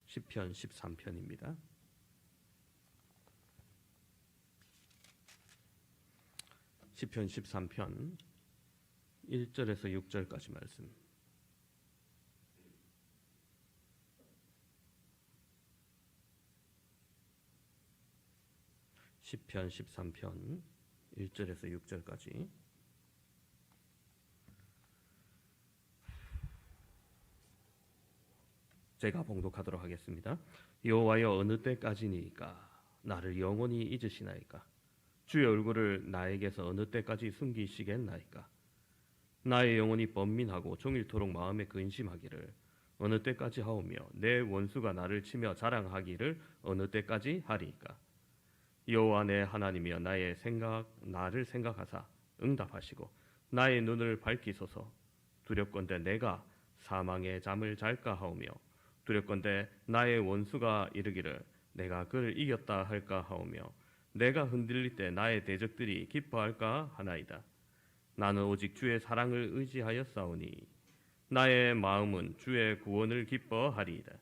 시편 13편입니다. 시편 13편 1절에서 6절까지 말씀. 시편 13편 1절에서 6절까지. 제가 봉독하도록 하겠습니다. 여호와여, 어느 때까지니까 나를 영원히 잊으시나이까? 주의 얼굴을 나에게서 어느 때까지 숨기시겠나이까? 나의 영혼이 번민하고 종일토록 마음에 근심하기를 어느 때까지 하오며 내 원수가 나를 치며 자랑하기를 어느 때까지 하리이까? 여호와 내 하나님이여, 나를 생각하사 응답하시고 나의 눈을 밝히소서. 두렵건대 내가 사망의 잠을 잘까 하오며 두렵건대 나의 원수가 이르기를 내가 그를 이겼다 할까 하오며 내가 흔들릴 때 나의 대적들이 기뻐할까 하나이다. 나는 오직 주의 사랑을 의지하여 싸우니 나의 마음은 주의 구원을 기뻐하리이다.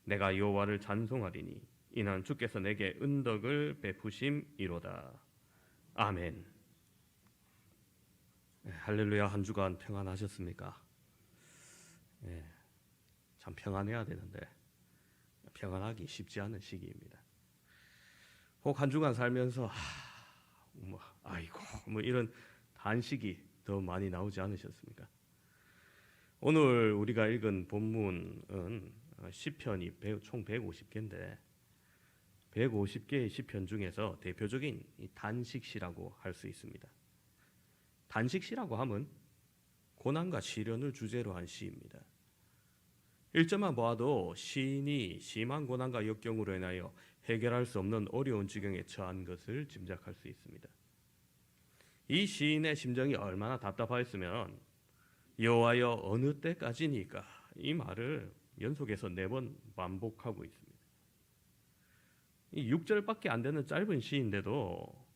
내가 여호와를 찬송하리니 이는 주께서 내게 은덕을 베푸심이로다. 아멘. 할렐루야. 한 주간 평안하셨습니까? 참 평안해야 되는데 평안하기 쉽지 않은 시기입니다. 혹 한 주간 살면서 이런 단식이 더 많이 나오지 않으셨습니까? 오늘 우리가 읽은 본문은 시편이 총 150개인데 150개의 시편 중에서 대표적인 단식시라고 할 수 있습니다. 단식시라고 하면 고난과 시련을 주제로 한 시입니다. 1절만 보아도 시인이 심한 고난과 역경으로 인하여 해결할 수 없는 어려운 지경에 처한 것을 짐작할 수 있습니다. 이 시인의 심정이 얼마나 답답하였으면 여호와여, 어느 때까지니까 이 말을 연속해서 4번 반복하고 있습니다. 이 6절밖에 안 되는 짧은 시인데도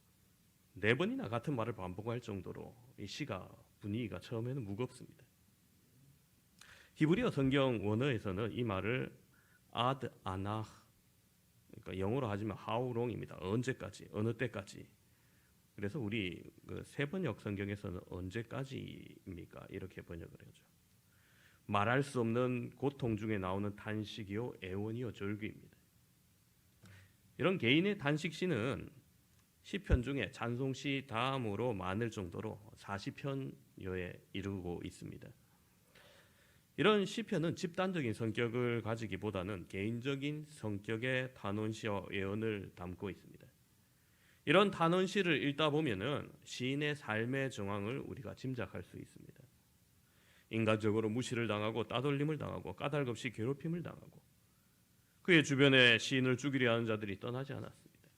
4번이나 같은 말을 반복할 정도로 이 시가 분위기가 처음에는 무겁습니다. 히브리어 성경 원어에서는 이 말을 아드 아나, 그러니까 영어로 하지만 how long입니다. 언제까지, 어느 때까지. 그래서 우리 세번역 성경에서는 언제까지입니까? 이렇게 번역을 하죠. 말할 수 없는 고통 중에 나오는 탄식이요 애원이요 절규입니다. 이런 개인의 단식시는 시편 중에 찬송시 다음으로 많을 정도로 40편여에 이르고 있습니다. 이런 시편은 집단적인 성격을 가지기보다는 개인적인 성격의 탄원시와 애원을 담고 있습니다. 이런 탄원시를 읽다 보면은 시인의 삶의 정황을 우리가 짐작할 수 있습니다. 인간적으로 무시를 당하고 따돌림을 당하고 까닭없이 괴롭힘을 당하고 그의 주변에 시인을 죽이려 하는 자들이 떠나지 않았습니다.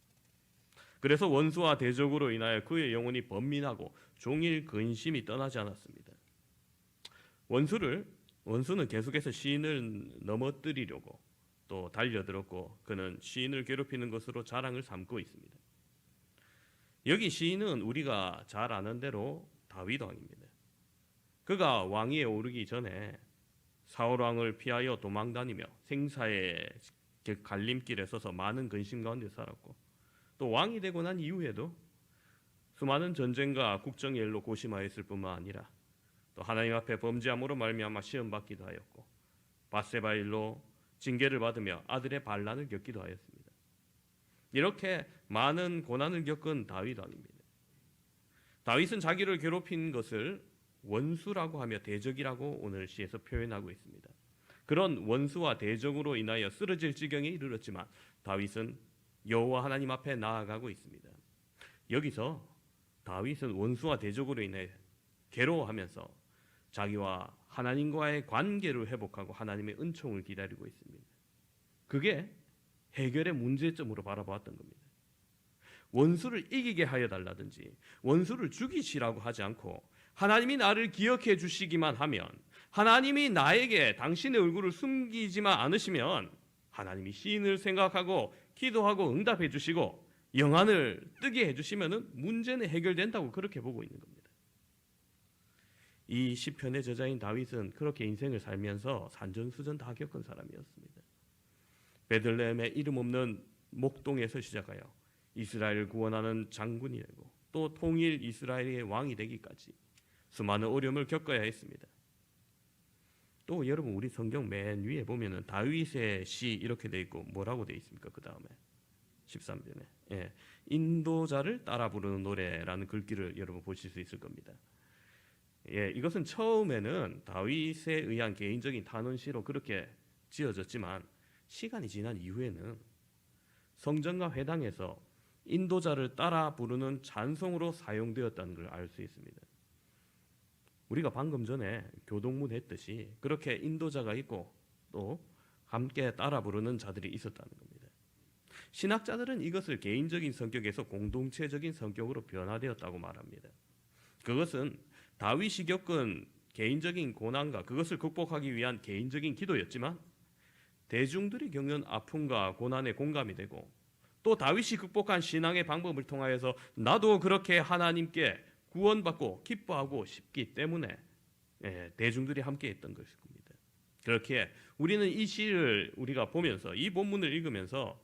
그래서 원수와 대적으로 인하여 그의 영혼이 번민하고 종일 근심이 떠나지 않았습니다. 원수는 계속해서 시인을 넘어뜨리려고 또 달려들었고 그는 시인을 괴롭히는 것으로 자랑을 삼고 있습니다. 여기 시인은 우리가 잘 아는 대로 다윗 왕입니다. 그가 왕위에 오르기 전에 사울 왕을 피하여 도망다니며 생사의 갈림길에 서서 많은 근심 가운데 살았고 또 왕이 되고 난 이후에도 수많은 전쟁과 국정의 일로 고심하였을 뿐만 아니라 또 하나님 앞에 범죄함으로 말미암아 시험받기도 하였고 밧세바 일로 징계를 받으며 아들의 반란을 겪기도 하였습니다. 이렇게 많은 고난을 겪은 다윗 왕입니다. 다윗은 자기를 괴롭힌 것을 원수라고 하며 대적이라고 오늘 시에서 표현하고 있습니다. 그런 원수와 대적으로 인하여 쓰러질 지경에 이르렀지만 다윗은 여호와 하나님 앞에 나아가고 있습니다. 여기서 다윗은 원수와 대적으로 인해 괴로워하면서 자기와 하나님과의 관계를 회복하고 하나님의 은총을 기다리고 있습니다. 그게 해결의 문제점으로 바라보았던 겁니다. 원수를 이기게 하여 달라든지 원수를 죽이시라고 하지 않고 하나님이 나를 기억해 주시기만 하면, 하나님이 나에게 당신의 얼굴을 숨기지만 않으시면 하나님이 시인을 생각하고 기도하고 응답해 주시고 영안을 뜨게 해주시면 문제는 해결된다고 그렇게 보고 있는 겁니다. 이 시편의 저자인 다윗은 그렇게 인생을 살면서 산전수전 다 겪은 사람이었습니다. 베들레헴의 이름 없는 목동에서 시작하여 이스라엘을 구원하는 장군이 되고 또 통일 이스라엘의 왕이 되기까지 수많은 어려움을 겪어야 했습니다. 또 여러분 우리 성경 맨 위에 보면은 다윗의 시 이렇게 돼 있고 뭐라고 돼 있습니까? 그 다음에 13절에 인도자를 따라 부르는 노래라는 글귀를 여러분 보실 수 있을 겁니다. 이것은 처음에는 다윗에 의한 개인적인 탄원시로 그렇게 지어졌지만 시간이 지난 이후에는 성전과 회당에서 인도자를 따라 부르는 찬송으로 사용되었다는 걸 알 수 있습니다. 우리가 방금 전에 교동문 했듯이 그렇게 인도자가 있고 또 함께 따라 부르는 자들이 있었다는 겁니다. 신학자들은 이것을 개인적인 성격에서 공동체적인 성격으로 변화되었다고 말합니다. 그것은 다윗이 겪은 개인적인 고난과 그것을 극복하기 위한 개인적인 기도였지만 대중들이 겪는 아픔과 고난에 공감이 되고 또 다윗이 극복한 신앙의 방법을 통하여서 나도 그렇게 하나님께 구원받고 기뻐하고 싶기 때문에 대중들이 함께 했던 것일 겁니다. 그렇게 우리는 이 시를 우리가 보면서 이 본문을 읽으면서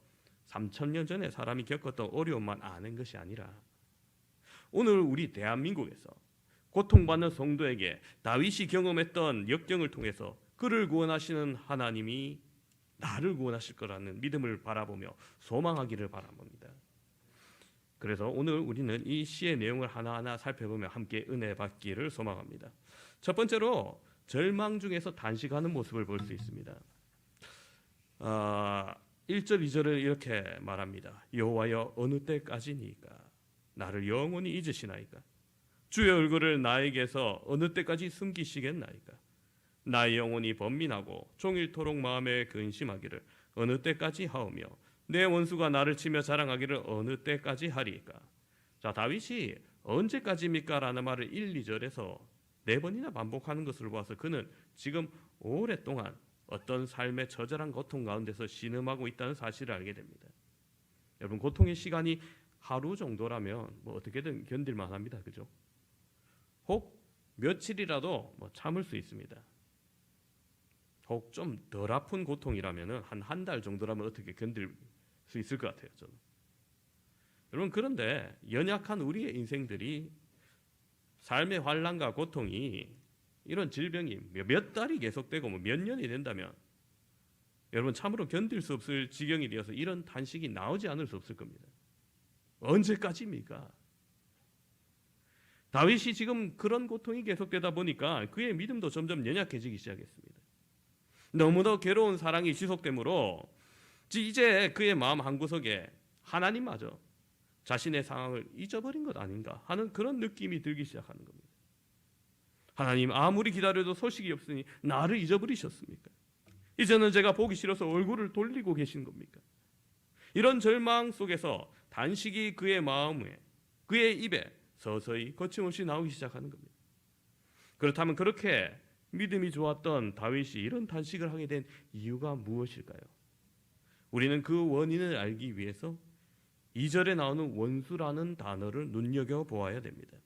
3000년 전에 사람이 겪었던 어려움만 아는 것이 아니라 오늘 우리 대한민국에서 고통받는 성도에게 다윗이 경험했던 역경을 통해서 그를 구원하시는 하나님이 나를 구원하실 거라는 믿음을 바라보며 소망하기를 바랍니다. 그래서 오늘 우리는 이 시의 내용을 하나하나 살펴보며 함께 은혜 받기를 소망합니다. 첫 번째로 절망 중에서 단식하는 모습을 볼 수 있습니다. 1절 2절을 이렇게 말합니다. 여호와여 어느 때까지니까 나를 영원히 잊으시나이까 주의 얼굴을 나에게서 어느 때까지 숨기시겠나이까 나의 영혼이 번민하고 종일토록 마음에 근심하기를 어느 때까지 하오며 내 원수가 나를 치며 자랑하기를 어느 때까지 하리까. 자, 다윗이 언제까지입니까? 라는 말을 1, 2절에서 4번이나 반복하는 것을 보아서 그는 지금 오랫동안 어떤 삶의 처절한 고통 가운데서 신음하고 있다는 사실을 알게 됩니다. 여러분 고통의 시간이 하루 정도라면 뭐 어떻게든 견딜만 합니다. 그죠? 혹 며칠이라도 뭐 참을 수 있습니다. 혹 좀 덜 아픈 고통이라면 한 달 정도라면 어떻게 견딜 수 있을 것 같아요. 저는. 여러분 그런데 연약한 우리의 인생들이 삶의 환난과 고통이 이런 질병이 몇 달이 계속되고 몇 년이 된다면 여러분 참으로 견딜 수 없을 지경이 되어서 이런 단식이 나오지 않을 수 없을 겁니다. 언제까지입니까? 다윗이 지금 그런 고통이 계속되다 보니까 그의 믿음도 점점 연약해지기 시작했습니다. 너무나 괴로운 사랑이 지속되므로 이제 그의 마음 한구석에 하나님마저 자신의 상황을 잊어버린 것 아닌가 하는 그런 느낌이 들기 시작하는 겁니다. 하나님 아무리 기다려도 소식이 없으니 나를 잊어버리셨습니까? 이제는 제가 보기 싫어서 얼굴을 돌리고 계신 겁니까? 이런 절망 속에서 단식이 그의 마음에 그의 입에 서서히 거침없이 나오기 시작하는 겁니다. 그렇다면 그렇게 믿음이 좋았던 다윗이 이런 단식을 하게 된 이유가 무엇일까요? 우리는 그 원인을 알기 위해서 2절에 나오는 원수라는 단어를 눈여겨보아야 됩니다.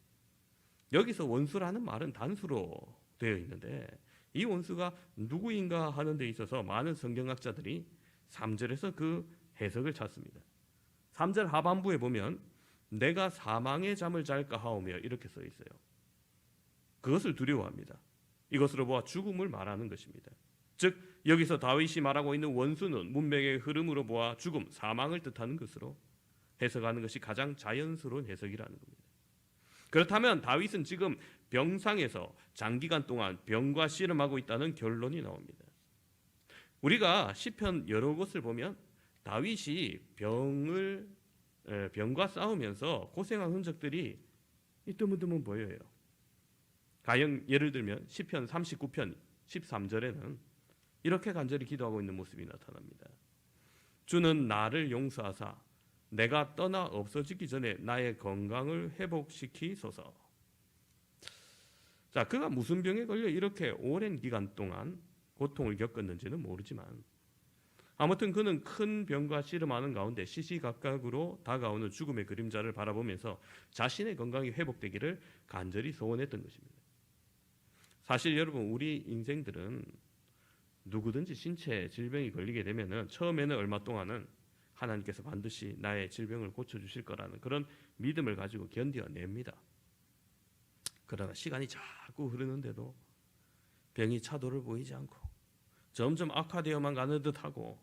여기서 원수라는 말은 단수로 되어 있는데 이 원수가 누구인가 하는 데 있어서 많은 성경학자들이 3절에서 그 해석을 찾습니다. 3절 하반부에 보면 내가 사망의 잠을 잘까 하오며 이렇게 써 있어요. 그것을 두려워합니다. 이것으로 보아 죽음을 말하는 것입니다. 즉 여기서 다윗이 말하고 있는 원수는 문맥의 흐름으로 보아 죽음, 사망을 뜻하는 것으로 해석하는 것이 가장 자연스러운 해석이라는 겁니다. 그렇다면 다윗은 지금 병상에서 장기간 동안 병과 씨름하고 있다는 결론이 나옵니다. 우리가 시편 여러 곳을 보면 다윗이 병과 싸우면서 고생한 흔적들이 드문드문 보여요. 가령 예를 들면 시편 39편 13절에는 이렇게 간절히 기도하고 있는 모습이 나타납니다. 주는 나를 용서하사 내가 떠나 없어지기 전에 나의 건강을 회복시키소서. 자, 그가 무슨 병에 걸려 이렇게 오랜 기간 동안 고통을 겪었는지는 모르지만 아무튼 그는 큰 병과 씨름하는 가운데 시시각각으로 다가오는 죽음의 그림자를 바라보면서 자신의 건강이 회복되기를 간절히 소원했던 것입니다. 사실 여러분 우리 인생들은 누구든지 신체 질병이 걸리게 되면은 처음에는 얼마 동안은 하나님께서 반드시 나의 질병을 고쳐주실 거라는 그런 믿음을 가지고 견뎌냅니다. 그러나 시간이 자꾸 흐르는데도 병이 차도를 보이지 않고 점점 악화되어만 가는 듯하고,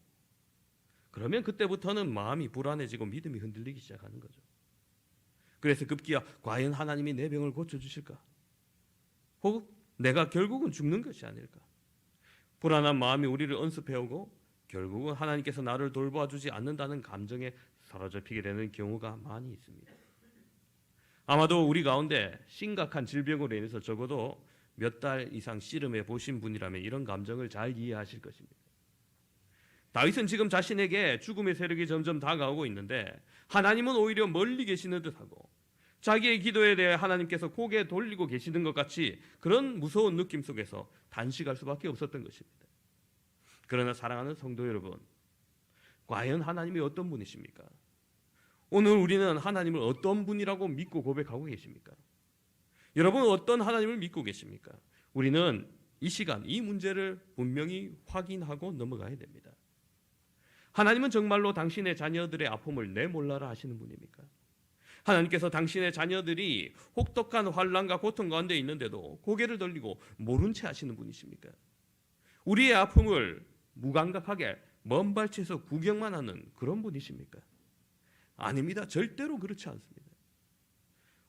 그러면 그때부터는 마음이 불안해지고 믿음이 흔들리기 시작하는 거죠. 그래서 급기야 과연 하나님이 내 병을 고쳐주실까? 혹은 내가 결국은 죽는 것이 아닐까? 불안한 마음이 우리를 언습해오고 결국은 하나님께서 나를 돌봐주지 않는다는 감정에 사로잡히게 되는 경우가 많이 있습니다. 아마도 우리 가운데 심각한 질병으로 인해서 적어도 몇 달 이상 씨름해 보신 분이라면 이런 감정을 잘 이해하실 것입니다. 다윗은 지금 자신에게 죽음의 세력이 점점 다가오고 있는데 하나님은 오히려 멀리 계시는 듯하고 자기의 기도에 대해 하나님께서 고개 돌리고 계시는 것 같이 그런 무서운 느낌 속에서 단식할 수밖에 없었던 것입니다. 그러나 사랑하는 성도 여러분, 과연 하나님이 어떤 분이십니까? 오늘 우리는 하나님을 어떤 분이라고 믿고 고백하고 계십니까? 여러분은 어떤 하나님을 믿고 계십니까? 우리는 이 시간 이 문제를 분명히 확인하고 넘어가야 됩니다. 하나님은 정말로 당신의 자녀들의 아픔을 내몰라라 하시는 분입니까? 하나님께서 당신의 자녀들이 혹독한 환난과 고통 가운데 있는데도 고개를 돌리고 모른 채 하시는 분이십니까? 우리의 아픔을 무감각하게 먼 발치에서 구경만 하는 그런 분이십니까? 아닙니다. 절대로 그렇지 않습니다.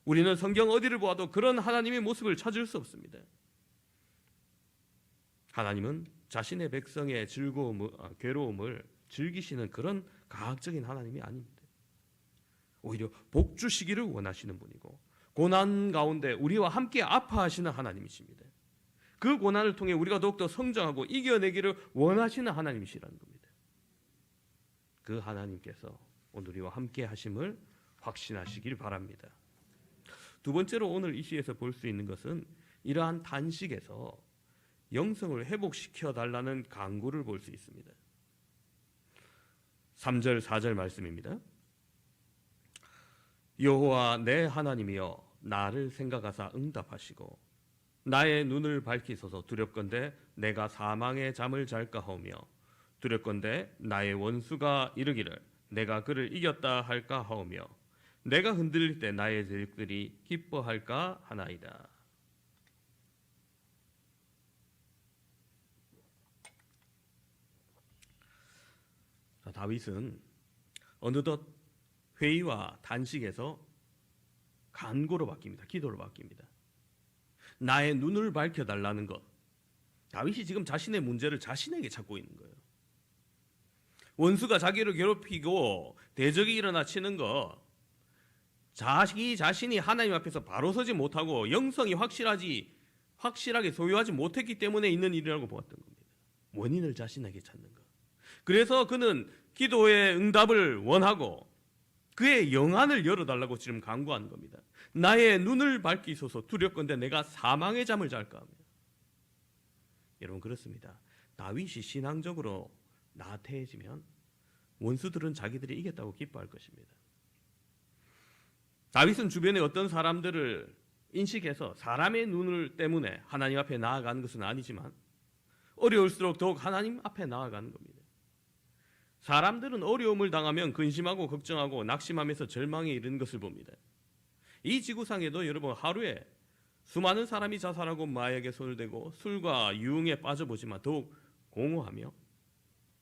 우리는 성경 어디를 보아도 그런 하나님의 모습을 찾을 수 없습니다. 하나님은 자신의 백성의 괴로움을 즐기시는 그런 가학적인 하나님이 아닙니다. 오히려 복 주시기를 원하시는 분이고 고난 가운데 우리와 함께 아파하시는 하나님이십니다. 그 고난을 통해 우리가 더욱더 성장하고 이겨내기를 원하시는 하나님이시라는 겁니다. 그 하나님께서 오늘 우리와 함께 하심을 확신하시길 바랍니다. 두 번째로 오늘 이 시에서 볼 수 있는 것은 이러한 단식에서 영성을 회복시켜 달라는 간구를 볼 수 있습니다. 3절 4절 말씀입니다. 여호와 내 하나님이여 나를 생각하사 응답하시고 나의 눈을 밝히소서. 두렵건대 내가 사망의 잠을 잘까 하오며 두렵건대 나의 원수가 이르기를 내가 그를 이겼다 할까 하오며 내가 흔들릴 때 나의 제육들이 기뻐할까 하나이다. 다윗은 어느덧 회의와 단식에서 간구로 바뀝니다. 기도로 바뀝니다. 나의 눈을 밝혀달라는 것. 다윗이 지금 자신의 문제를 자신에게 찾고 있는 거예요. 원수가 자기를 괴롭히고 대적이 일어나 치는 것, 자기 자신이 하나님 앞에서 바로 서지 못하고 영성이 확실하게 소유하지 못했기 때문에 있는 일이라고 보았던 겁니다. 원인을 자신에게 찾는 것. 그래서 그는 기도의 응답을 원하고 그의 영안을 열어달라고 지금 간구하는 겁니다. 나의 눈을 밝히소서. 두렵건대 내가 사망의 잠을 잘까 하며. 여러분 그렇습니다. 다윗이 신앙적으로 나태해지면 원수들은 자기들이 이겼다고 기뻐할 것입니다. 다윗은 주변에 어떤 사람들을 인식해서 사람의 눈을 때문에 하나님 앞에 나아가는 것은 아니지만 어려울수록 더욱 하나님 앞에 나아가는 겁니다. 사람들은 어려움을 당하면 근심하고 걱정하고 낙심하면서 절망에 이르는 것을 봅니다. 이 지구상에도 여러분 하루에 수많은 사람이 자살하고 마약에 손을 대고 술과 유흥에 빠져보지만 더욱 공허하며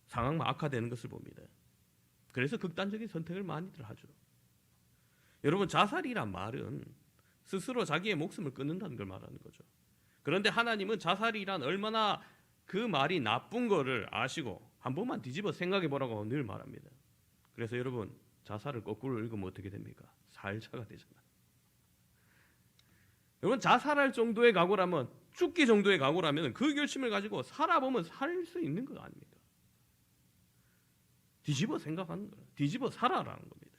상황만 악화되는 것을 봅니다. 그래서 극단적인 선택을 많이들 하죠. 여러분 자살이란 말은 스스로 자기의 목숨을 끊는다는 걸 말하는 거죠. 그런데 하나님은 자살이란 얼마나 그 말이 나쁜 거를 아시고 한 번만 뒤집어 생각해 보라고 늘 말합니다. 그래서 여러분 자살을 거꾸로 읽으면 어떻게 됩니까? 살자가 되잖아요. 여러분 자살할 정도의 각오라면, 죽기 정도의 각오라면 그 결심을 가지고 살아보면 살 수 있는 거 아닙니까? 뒤집어 생각하는 거예요. 뒤집어 살아라는 겁니다.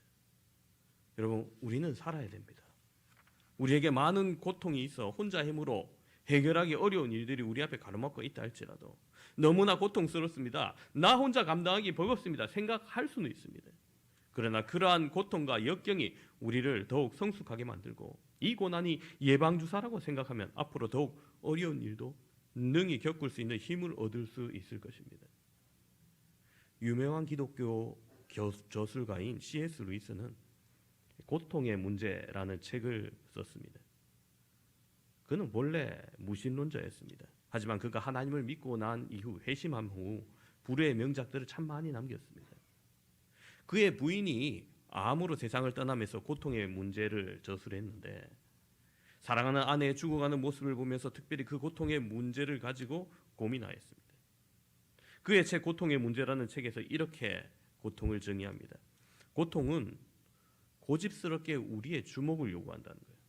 여러분 우리는 살아야 됩니다. 우리에게 많은 고통이 있어 혼자 힘으로 해결하기 어려운 일들이 우리 앞에 가로막고 있다 할지라도 너무나 고통스럽습니다. 나 혼자 감당하기 버겁습니다. 생각할 수는 있습니다. 그러나 그러한 고통과 역경이 우리를 더욱 성숙하게 만들고 이 고난이 예방주사라고 생각하면 앞으로 더욱 어려운 일도 능히 겪을 수 있는 힘을 얻을 수 있을 것입니다. 유명한 기독교 저술가인 C.S. 루이스는 고통의 문제라는 책을 썼습니다. 그는 본래 무신론자였습니다. 하지만 그가 하나님을 믿고 난 이후 회심한 후 불후의 명작들을 참 많이 남겼습니다. 그의 부인이 암으로 세상을 떠나면서 고통의 문제를 저술했는데 사랑하는 아내의 죽어가는 모습을 보면서 특별히 그 고통의 문제를 가지고 고민하였습니다. 그의 책 고통의 문제라는 책에서 이렇게 고통을 정의합니다. 고통은 고집스럽게 우리의 주목을 요구한다는 거예요.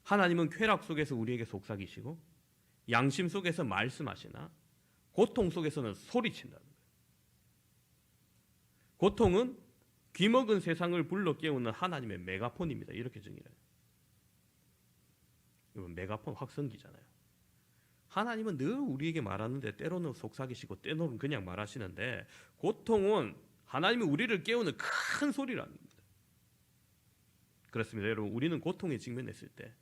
하나님은 쾌락 속에서 우리에게 속삭이시고 양심 속에서 말씀하시나 고통 속에서는 소리친다는 거예요. 고통은 귀먹은 세상을 불러 깨우는 하나님의 메가폰입니다. 이렇게 정의해요. 이건 메가폰 확성기잖아요. 하나님은 늘 우리에게 말하는데 때로는 속삭이시고 때로는 그냥 말하시는데 고통은 하나님이 우리를 깨우는 큰 소리라는 겁니다. 그렇습니다. 여러분, 우리는 고통에 직면했을 때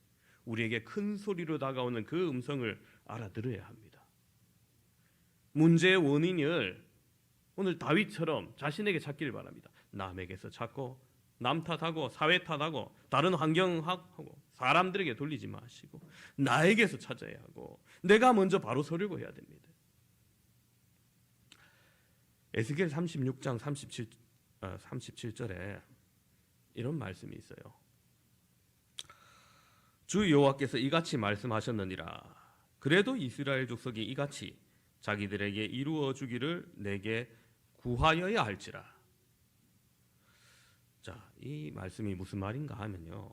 우리에게 큰 소리로 다가오는 그 음성을 알아들어야 합니다. 문제의 원인을 오늘 다윗처럼 자신에게 찾기를 바랍니다. 남에게서 찾고 남 탓하고 사회 탓하고 다른 환경하고 사람들에게 돌리지 마시고 나에게서 찾아야 하고 내가 먼저 바로 서려고 해야 됩니다. 에스겔 36장 37절에 이런 말씀이 있어요. 주 여호와께서 이같이 말씀하셨느니라. 그래도 이스라엘 족속이 이같이 자기들에게 이루어 주기를 내게 구하여야 할지라. 자, 이 말씀이 무슨 말인가 하면요,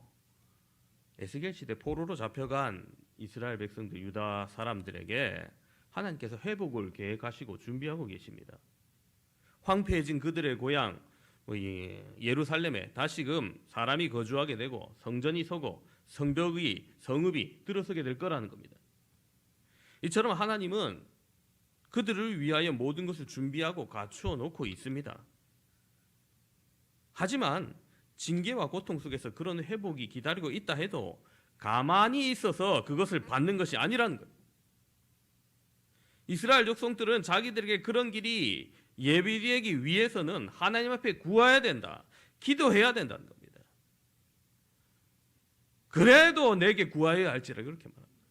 에스겔 시대 포로로 잡혀간 이스라엘 백성들, 유다 사람들에게 하나님께서 회복을 계획하시고 준비하고 계십니다. 황폐해진 그들의 고향 예루살렘에 다시금 사람이 거주하게 되고 성전이 서고 성읍이 들어서게 될 거라는 겁니다. 이처럼 하나님은 그들을 위하여 모든 것을 준비하고 갖추어 놓고 있습니다. 하지만 징계와 고통 속에서 그런 회복이 기다리고 있다 해도 가만히 있어서 그것을 받는 것이 아니라는 거예요. 이스라엘 족속들은 자기들에게 그런 길이 예비되기 위해서는 하나님 앞에 구해야 된다, 기도해야 된다는 겁니다. 그래도 내게 구하여야 할지라 그렇게 말합니다.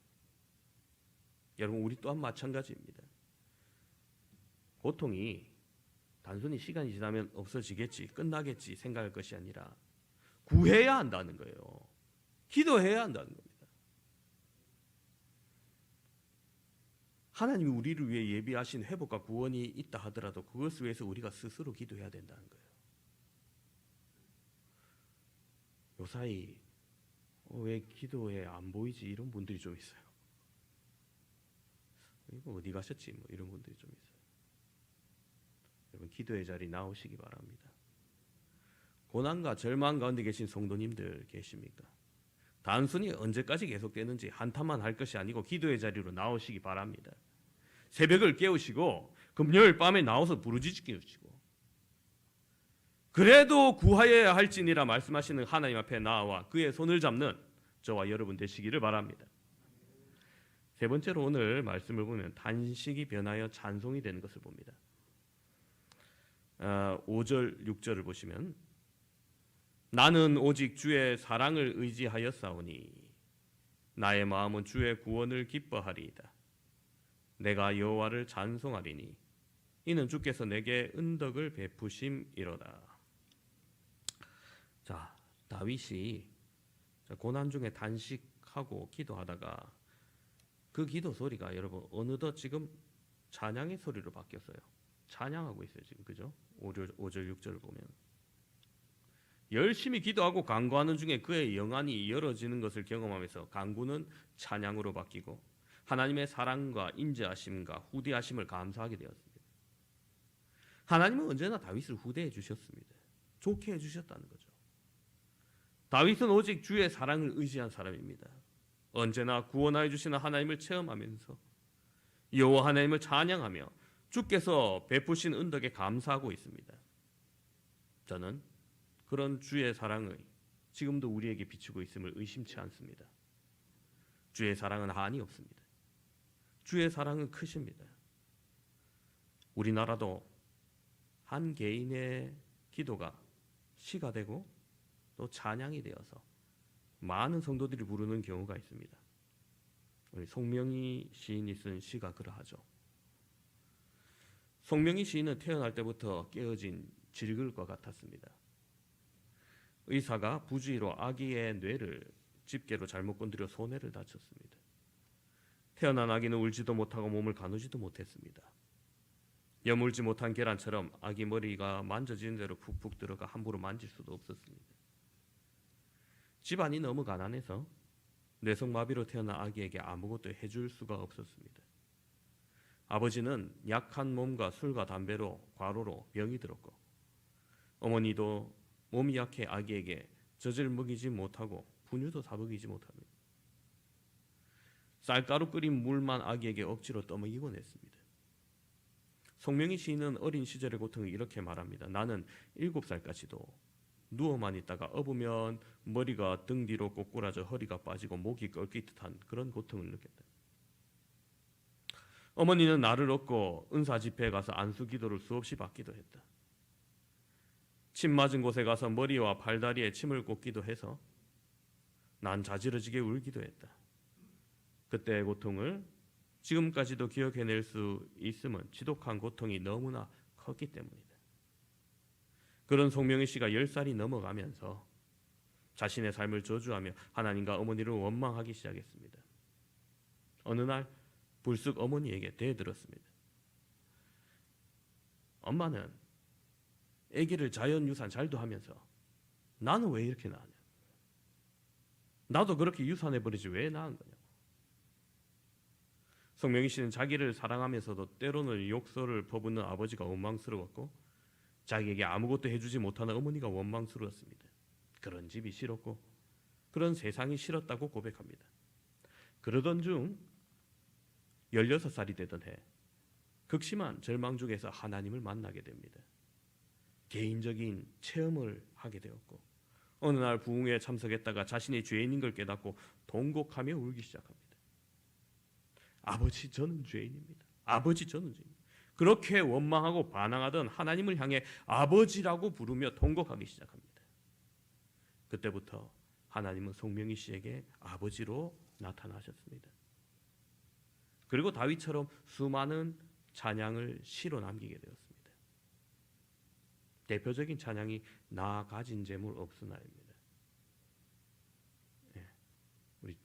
여러분, 우리 또한 마찬가지입니다. 고통이 단순히 시간이 지나면 없어지겠지, 끝나겠지 생각할 것이 아니라 구해야 한다는 거예요. 기도해야 한다는 겁니다. 하나님이 우리를 위해 예비하신 회복과 구원이 있다 하더라도 그것을 위해서 우리가 스스로 기도해야 된다는 거예요. 요사이 왜 기도에 안 보이지 이런 분들이 좀 있어요. 이거 어디 가셨지 뭐 이런 분들이 좀 있어요. 여러분, 기도의 자리 나오시기 바랍니다. 고난과 절망 가운데 계신 성도님들 계십니까? 단순히 언제까지 계속되는지 한탄만 할 것이 아니고 기도의 자리로 나오시기 바랍니다. 새벽을 깨우시고 금요일 밤에 나와서 부르짖으시고 그래도 구하여야 할지니라 말씀하시는 하나님 앞에 나와 그의 손을 잡는 저와 여러분 되시기를 바랍니다. 세 번째로 오늘 말씀을 보면 단식이 변하여 찬송이 되는 것을 봅니다. 5절 6절을 보시면 나는 오직 주의 사랑을 의지하여 싸우니 나의 마음은 주의 구원을 기뻐하리이다. 내가 여호와를 찬송하리니 이는 주께서 내게 은덕을 베푸심이로다. 자, 다윗이 고난 중에 단식하고 기도하다가 그 기도 소리가 여러분 어느덧 지금 찬양의 소리로 바뀌었어요. 찬양하고 있어요 지금, 그죠? 5절 6절을 보면 열심히 기도하고 간구하는 중에 그의 영안이 열어지는 것을 경험하면서 간구는 찬양으로 바뀌고 하나님의 사랑과 인자하심과 후대하심을 감사하게 되었습니다. 하나님은 언제나 다윗을 후대해 주셨습니다. 좋게 해 주셨다는 거죠. 다윗은 오직 주의 사랑을 의지한 사람입니다. 언제나 구원하여 주시는 하나님을 체험하면서 여호와 하나님을 찬양하며 주께서 베푸신 은덕에 감사하고 있습니다. 저는 그런 주의 사랑을 지금도 우리에게 비추고 있음을 의심치 않습니다. 주의 사랑은 한이 없습니다. 주의 사랑은 크십니다. 우리나라도 한 개인의 기도가 시가 되고 또 찬양이 되어서 많은 성도들이 부르는 경우가 있습니다. 우리 송명희 시인이 쓴 시가 그러하죠. 송명희 시인은 태어날 때부터 깨어진 질글과 같았습니다. 의사가 부주의로 아기의 뇌를 집게로 잘못 건드려 손해를 다쳤습니다. 태어난 아기는 울지도 못하고 몸을 가누지도 못했습니다. 여물지 못한 계란처럼 아기 머리가 만져지는 대로 푹푹 들어가 함부로 만질 수도 없었습니다. 집안이 너무 가난해서 뇌성마비로 태어난 아기에게 아무것도 해줄 수가 없었습니다. 아버지는 약한 몸과 술과 담배로 과로로 병이 들었고, 어머니도 몸이 약해 아기에게 젖을 먹이지 못하고 분유도 다 먹이지 못합니다. 쌀가루 끓인 물만 아기에게 억지로 떠먹이곤 했습니다. 송명희 시인은 어린 시절의 고통을 이렇게 말합니다. 나는 7살까지도 누워만 있다가 업으면 머리가 등 뒤로 꼬꾸라져 허리가 빠지고 목이 꺾이듯한 그런 고통을 느꼈다. 어머니는 나를 업고 은사 집회에 가서 안수 기도를 수없이 받기도 했다. 침 맞은 곳에 가서 머리와 팔다리에 침을 꽂기도 해서 난 자지러지게 울기도 했다. 그때의 고통을 지금까지도 기억해낼 수 있음은 지독한 고통이 너무나 컸기 때문이다. 그런 송명희 씨가 10살이 넘어가면서 자신의 삶을 저주하며 하나님과 어머니를 원망하기 시작했습니다. 어느 날 불쑥 어머니에게 대들었습니다. 엄마는 아기를 자연유산 잘도 하면서 나는 왜 이렇게 낳냐? 나도 그렇게 유산해버리지 왜 낳은 거냐고. 송명희 씨는 자기를 사랑하면서도 때로는 욕설을 퍼붓는 아버지가 원망스러웠고, 자기에게 아무것도 해주지 못하는 어머니가 원망스러웠습니다. 그런 집이 싫었고 그런 세상이 싫었다고 고백합니다. 그러던 중 16살이 되던 해 극심한 절망 중에서 하나님을 만나게 됩니다. 개인적인 체험을 하게 되었고, 어느 날 부흥회에 참석했다가 자신의 죄인인 걸 깨닫고 통곡하며 울기 시작합니다. 아버지, 저는 죄인입니다. 아버지, 저는 죄인입니다. 그렇게 원망하고 반항하던 하나님을 향해 아버지라고 부르며 통곡하기 시작합니다. 그때부터 하나님은 송명희 씨에게 아버지로 나타나셨습니다. 그리고 다윗처럼 수많은 찬양을 시로 남기게 되었습니다. 대표적인 찬양이 나 가진 재물 없으나입니다. 우리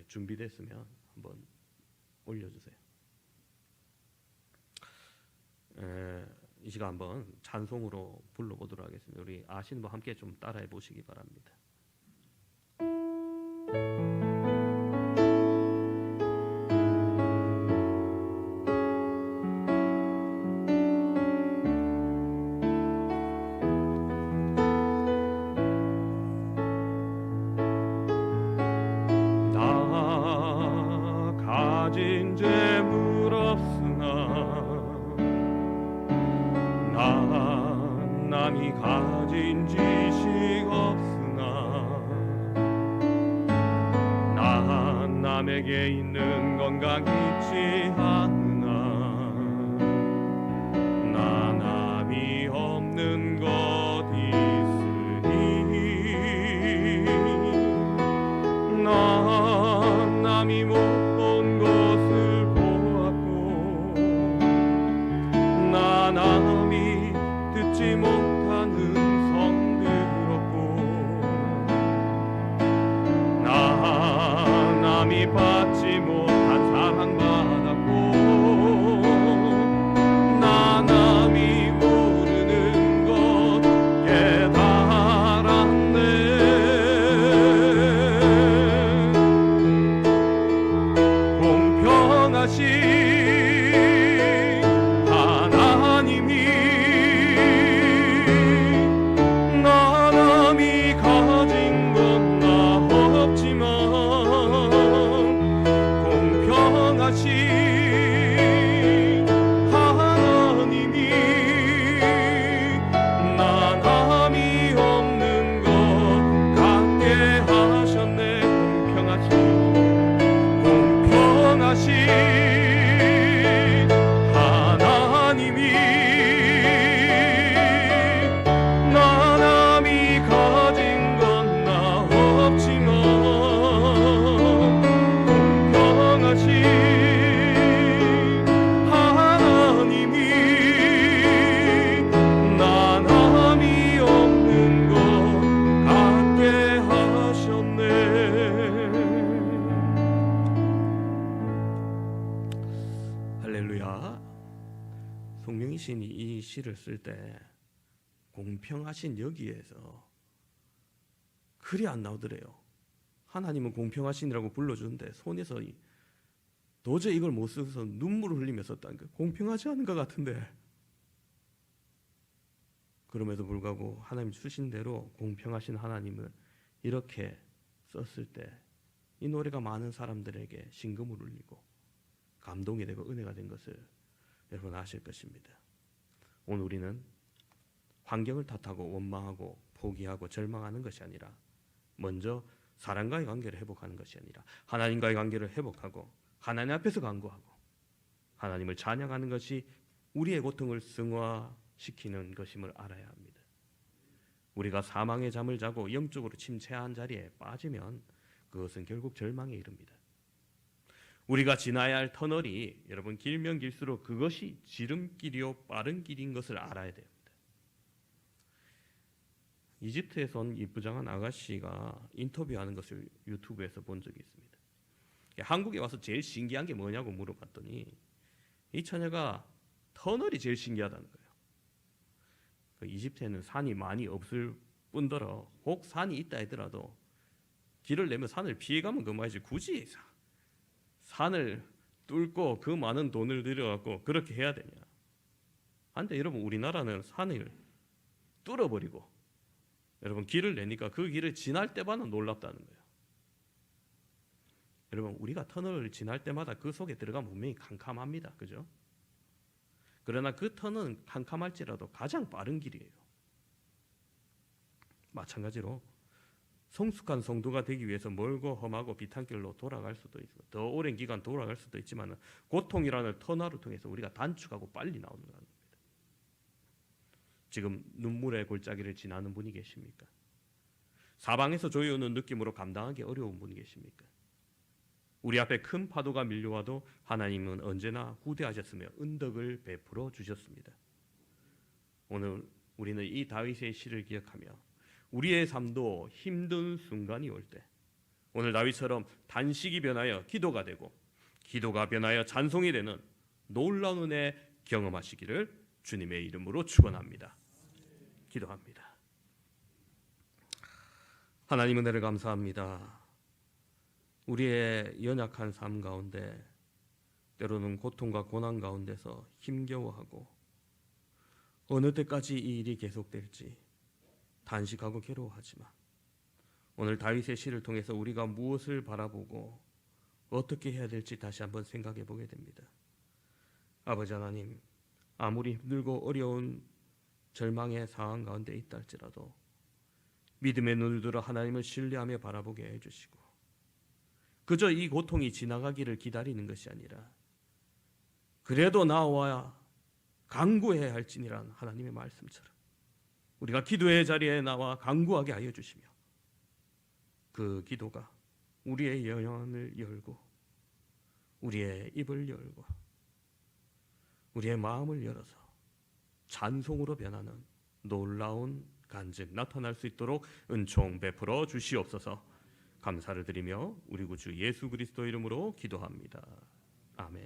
준비됐으면 한번 올려주세요. 이 시간 한번 찬송으로 불러보도록 하겠습니다. 우리 아시는 분 함께 좀 따라해 보시기 바랍니다. 나 가진 재물 없으나 남이 가진 지식 없으나 난 남에게 있는 건강 있지 않으나 나 남이 없는 것 있으니 난 남이 못 본 것을 보았고 나 남이 듣지 못하는 성 들었고 나 남이 받지 못한 사랑 받았고 나 남이 모르는 것 깨달았네. 공평하신 하나님이 이방신이 이 시를 쓸 때 공평하신 여기에서 글이 안 나오더래요. 하나님은 공평하신이라고 불러주는데 손에서 도저히 이걸 못 써서 눈물을 흘리며 썼다는 거, 공평하지 않은 것 같은데. 그럼에도 불구하고 하나님 주신 대로 공평하신 하나님을 이렇게 썼을 때 이 노래가 많은 사람들에게 심금을 울리고 감동이 되고 은혜가 된 것을 여러분 아실 것입니다. 오늘 우리는 환경을 탓하고 원망하고 포기하고 절망하는 것이 아니라 먼저 사람과의 관계를 회복하는 것이 아니라 하나님과의 관계를 회복하고 하나님 앞에서 간구하고 하나님을 찬양하는 것이 우리의 고통을 승화시키는 것임을 알아야 합니다. 우리가 사망의 잠을 자고 영적으로 침체한 자리에 빠지면 그것은 결국 절망에 이릅니다. 우리가 지나야 할 터널이 여러분 길면 길수록 그것이 지름길이요 빠른 길인 것을 알아야 됩니다. 이집트에서 온 이쁘장한 아가씨가 인터뷰하는 것을 유튜브에서 본 적이 있습니다. 한국에 와서 제일 신기한 게 뭐냐고 물어봤더니 이 처녀가 터널이 제일 신기하다는 거예요. 그 이집트에는 산이 많이 없을 뿐더러 혹 산이 있다 하더라도 길을 내면 산을 피해가면 그만이지 굳이 산을 뚫고 그 많은 돈을 들여갖고 그렇게 해야 되냐. 한데 여러분 우리나라는 산을 뚫어버리고 여러분 길을 내니까 그 길을 지날 때마다 놀랍다는 거예요. 여러분 우리가 터널을 지날 때마다 그 속에 들어가면 분명히 캄캄합니다. 그죠? 그러나 그 터널은 캄캄할지라도 가장 빠른 길이에요. 마찬가지로 성숙한 성도가 되기 위해서 멀고 험하고 비탄길로 돌아갈 수도 있고 더 오랜 기간 돌아갈 수도 있지만 고통이라는 터널을 통해서 우리가 단축하고 빨리 나오는 겁니다. 지금 눈물의 골짜기를 지나는 분이 계십니까? 사방에서 조여오는 느낌으로 감당하기 어려운 분이 계십니까? 우리 앞에 큰 파도가 밀려와도 하나님은 언제나 후대하셨으며 은덕을 베풀어 주셨습니다. 오늘 우리는 이 다윗의 시를 기억하며 우리의 삶도 힘든 순간이 올 때 오늘 다윗처럼 단식이 변하여 기도가 되고 기도가 변하여 찬송이 되는 놀라운 은혜 경험하시기를 주님의 이름으로 축원합니다. 기도합니다. 하나님 은혜를 감사합니다. 우리의 연약한 삶 가운데 때로는 고통과 고난 가운데서 힘겨워하고 어느 때까지 이 일이 계속될지 단식하고 괴로워하지만 오늘 다윗의 시를 통해서 우리가 무엇을 바라보고 어떻게 해야 될지 다시 한번 생각해 보게 됩니다. 아버지 하나님, 아무리 힘들고 어려운 절망의 상황 가운데 있다 할지라도 믿음의 눈을 들어 하나님을 신뢰하며 바라보게 해주시고 그저 이 고통이 지나가기를 기다리는 것이 아니라 그래도 나와 간구해야 할지니란 하나님의 말씀처럼 우리가 기도의 자리에 나와 간구하게 하여 주시며 그 기도가 우리의 영혼을 열고 우리의 입을 열고 우리의 마음을 열어서 찬송으로 변하는 놀라운 간증 나타날 수 있도록 은총 베풀어 주시옵소서. 감사를 드리며 우리 구주 예수 그리스도 이름으로 기도합니다. 아멘.